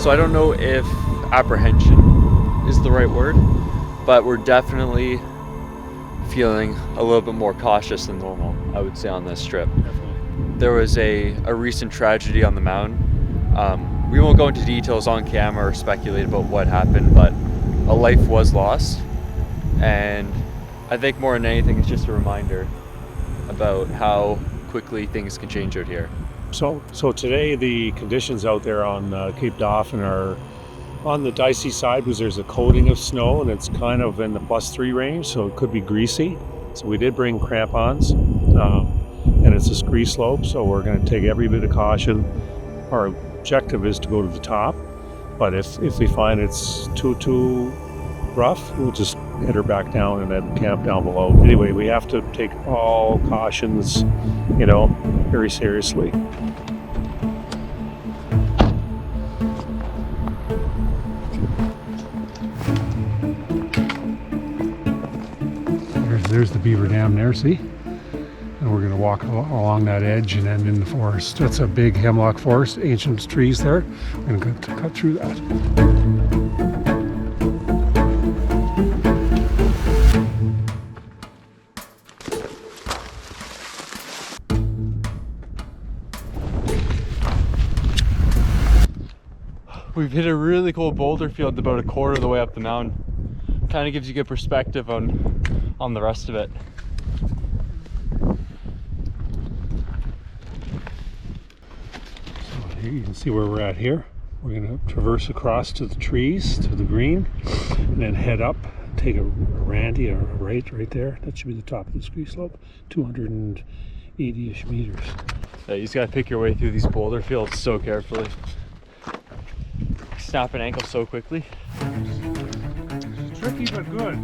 So I don't know if apprehension is the right word, but we're definitely feeling a little bit more cautious than normal, I would say, on this trip. Definitely. There was a recent tragedy on the mountain. We won't go into details on camera or speculate about what happened, but a life was lost. And I think more than anything, it's just a reminder about how quickly things can change out here. So today the conditions out there on Cape Dauphin are on the dicey side because there's a coating of snow and it's kind of in the +3 range, so it could be greasy. So we did bring crampons, and it's a ski slope, so we're going to take every bit of caution. Our objective is to go to the top, but if we find it's too rough, we'll just head her back down and then camp down below. Anyway, we have to take all cautions, very seriously. There's the beaver dam there, see? And we're going to walk along that edge and end in the forest. That's a big hemlock forest, ancient trees there. We're going to cut through that. We've hit a really cool boulder field about a quarter of the way up the mountain. Kind of gives you good perspective on the rest of it. So here you can see where we're at here. We're going to traverse across to the trees, to the green, and then head up, take a randy or a right there. That should be the top of the ski slope, 280-ish meters. Yeah, you just gotta pick your way through these boulder fields so carefully. Snap an ankle so quickly. Tricky but good.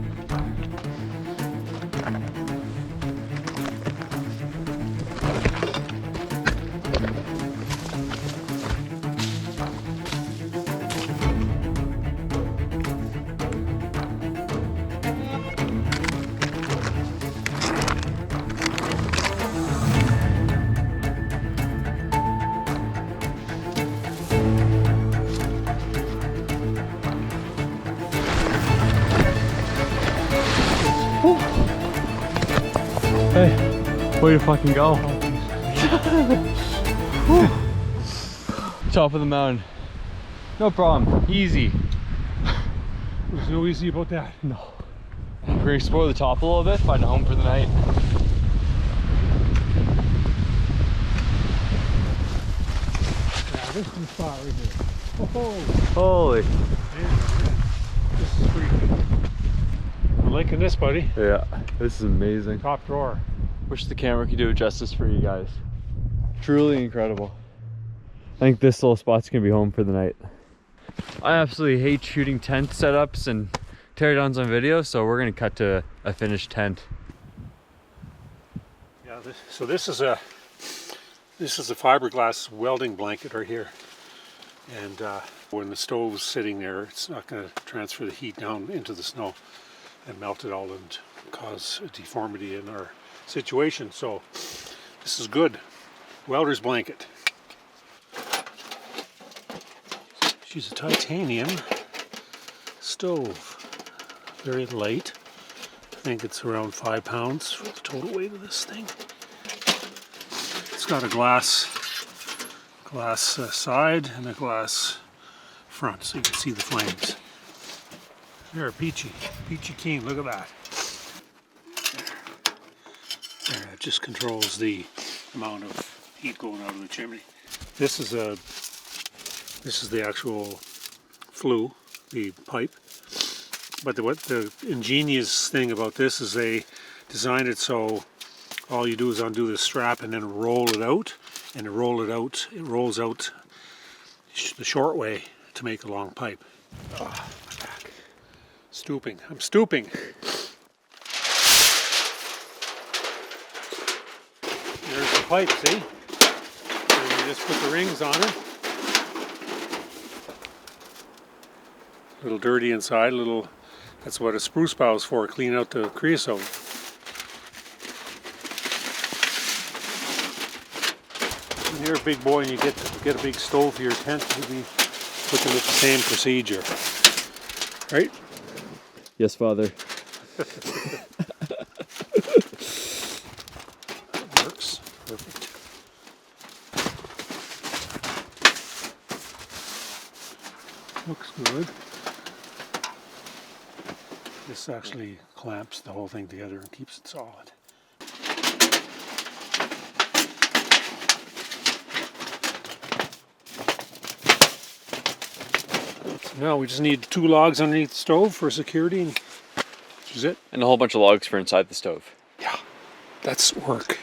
Hey, way to fucking go. Top of the mountain. No problem, easy. There's no easy about that. No. We're gonna explore the top a little bit, find a home for the night. Yeah, this is the spot right here. Oh, Holy. man. This is freaky. I'm liking this, buddy. Yeah, this is amazing. Top drawer. Wish the camera could do it justice for you guys. Truly incredible. I think this little spot's gonna be home for the night. I absolutely hate shooting tent setups and teardowns on video, so we're gonna cut to a finished tent. Yeah, this is a fiberglass welding blanket right here, and when the stove's sitting there, it's not going to transfer the heat down into the snow and melt it all and cause a deformity in our situation. So this is good. Welder's blanket. She's a titanium stove, very light. I think it's around 5 pounds for the total weight of this thing. It's got a glass side and a glass front, so you can see the flames. They're peachy keen. Look at that. There, it just controls the amount of heat going out of the chimney. This is the actual flue, the pipe. But what the ingenious thing about this is they designed it so all you do is undo the strap and then roll it out, and it rolls out the short way to make a long pipe. Oh, my back. Stooping. I'm stooping. There's the pipe, see? And you just put the rings on it. A little dirty inside, that's what a spruce bough is for, clean out the creosote. When you're a big boy and you get a big stove for your tent, maybe looking at the same procedure. Right? Yes, Father. That works. Perfect. Looks good. This actually clamps the whole thing together and keeps it solid. So now we just need 2 logs underneath the stove for security, which is it. And a whole bunch of logs for inside the stove. Yeah, that's work.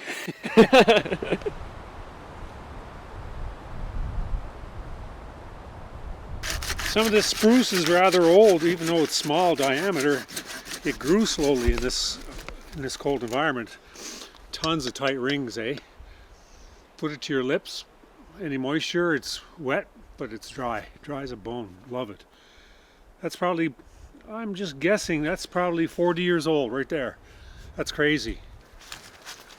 Some of this spruce is rather old, even though it's small diameter. It grew slowly in this cold environment. Tons of tight rings, eh? Put it to your lips. Any moisture, it's wet, but it's dry. Dry as a bone. Love it. That's probably, I'm just guessing, that's probably 40 years old right there. That's crazy.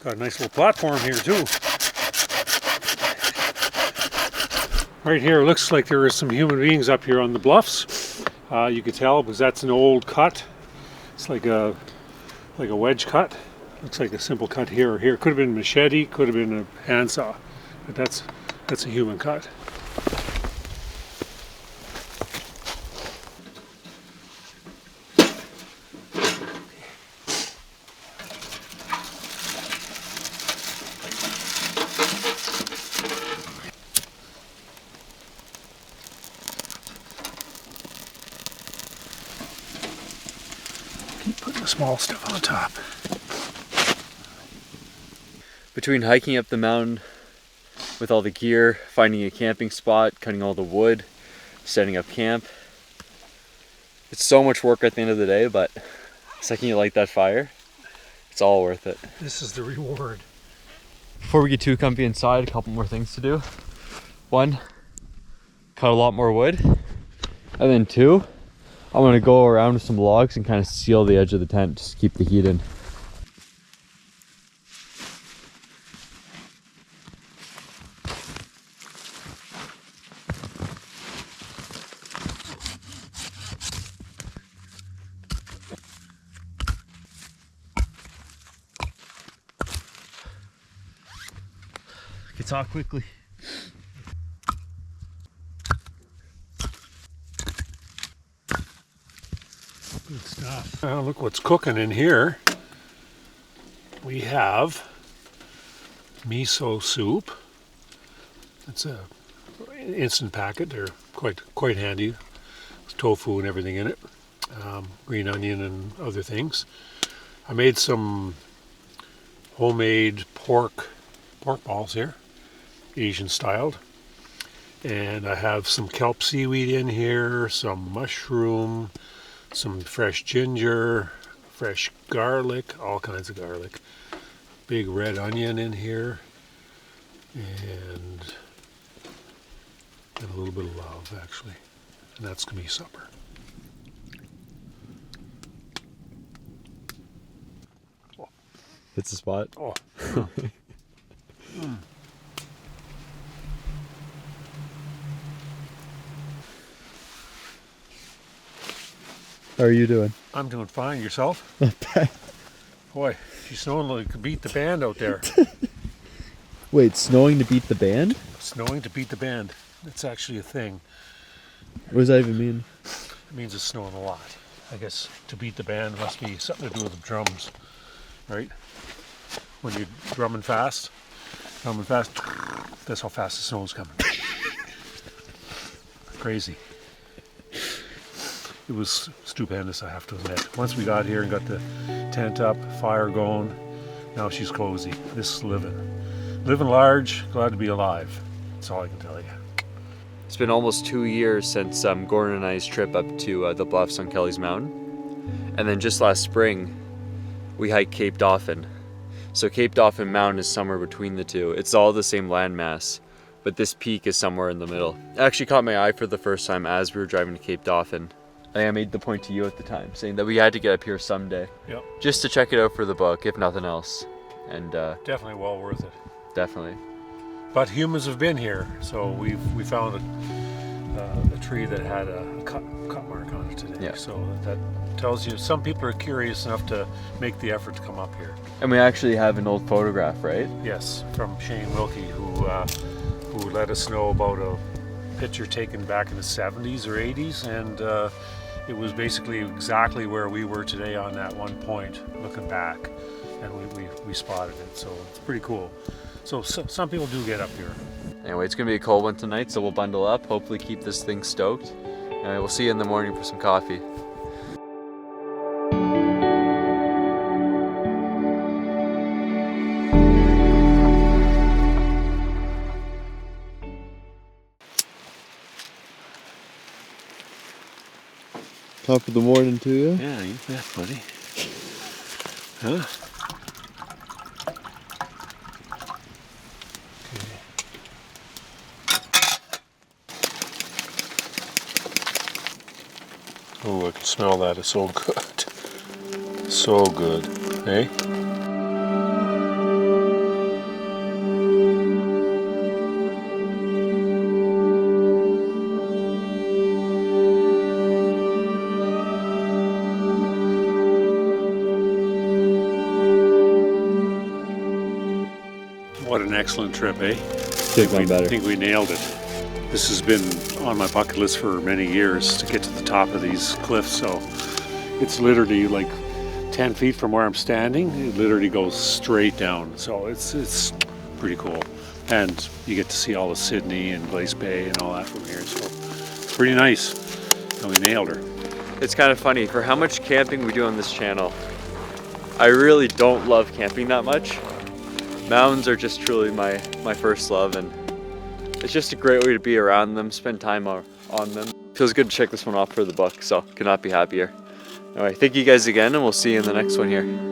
Got a nice little platform here too. Right here, looks like there are some human beings up here on the bluffs. You could tell because that's an old cut. It's like a wedge cut. Looks like a simple cut here or here. Could have been a machete, could have been a handsaw, but that's a human cut. Keep putting the small stuff on top. Between hiking up the mountain with all the gear, finding a camping spot, cutting all the wood, setting up camp, it's so much work at the end of the day, but the second you light that fire, it's all worth it. This is the reward. Before we get too comfy inside, a couple more things to do. 1, cut a lot more wood. And then 2, I'm gonna go around with some logs and kind of seal the edge of the tent just to keep the heat in. Gets hot quickly. Good stuff. Well, look what's cooking in here. We have miso soup. It's a instant packet. They're quite handy. With tofu and everything in it. Green onion and other things. I made some homemade pork balls here, Asian styled. And I have some kelp seaweed in here, some mushroom, some fresh ginger, fresh garlic, all kinds of garlic. Big red onion in here, and a little bit of love actually. And that's gonna be supper. Oh. Hits the spot. Oh. How are you doing? I'm doing fine. Yourself? Boy, she's snowing like to beat the band out there. Wait, snowing to beat the band? Snowing to beat the band. That's actually a thing. What does that even mean? It means it's snowing a lot. I guess to beat the band must be something to do with the drums, right? When you're drumming fast, that's how fast the snow's coming. Crazy. It was stupendous, I have to admit. Once we got here and got the tent up, fire going, now she's cozy. This is living. Living large, glad to be alive. That's all I can tell you. It's been almost 2 years since Gordon and I's trip up to the bluffs on Kelly's Mountain. And then just last spring, we hiked Cape Dauphin. So Cape Dauphin Mountain is somewhere between the two. It's all the same landmass, but this peak is somewhere in the middle. It actually caught my eye for the first time as we were driving to Cape Dauphin. I made the point to you at the time, saying that we had to get up here someday. Yep. Just to check it out for the book, if nothing else. And Definitely well worth it. definitely. But humans have been here, so we found it a tree that had a cut mark on it today. Yeah. So that tells you some people are curious enough to make the effort to come up here. And we actually have an old photograph, right? Yes, from Shane Wilkie, who let us know about a picture taken back in the 70s or 80s, and it was basically exactly where we were today on that one point, looking back, and we spotted it. So it's pretty cool. So some people do get up here. Anyway, it's gonna be a cold one tonight, so we'll bundle up, hopefully keep this thing stoked. And we'll see you in the morning for some coffee. Top of the morning to you. Yeah, you bet, buddy. Huh? Oh, I can smell that. It's so good. So good. Eh? What an excellent trip, eh? I think we nailed it. This has been on my bucket list for many years to get to the top of these cliffs. So it's literally like 10 feet from where I'm standing. It literally goes straight down. So it's pretty cool. And you get to see all of Sydney and Glace Bay and all that from here. So it's pretty nice. And we nailed her. It's kind of funny, for how much camping we do on this channel, I really don't love camping that much. Mountains are just truly my first love, and it's just a great way to be around them, spend time on them. Feels good to check this one off for the book, so could not be happier. Anyway, thank you guys again, and we'll see you in the next one here.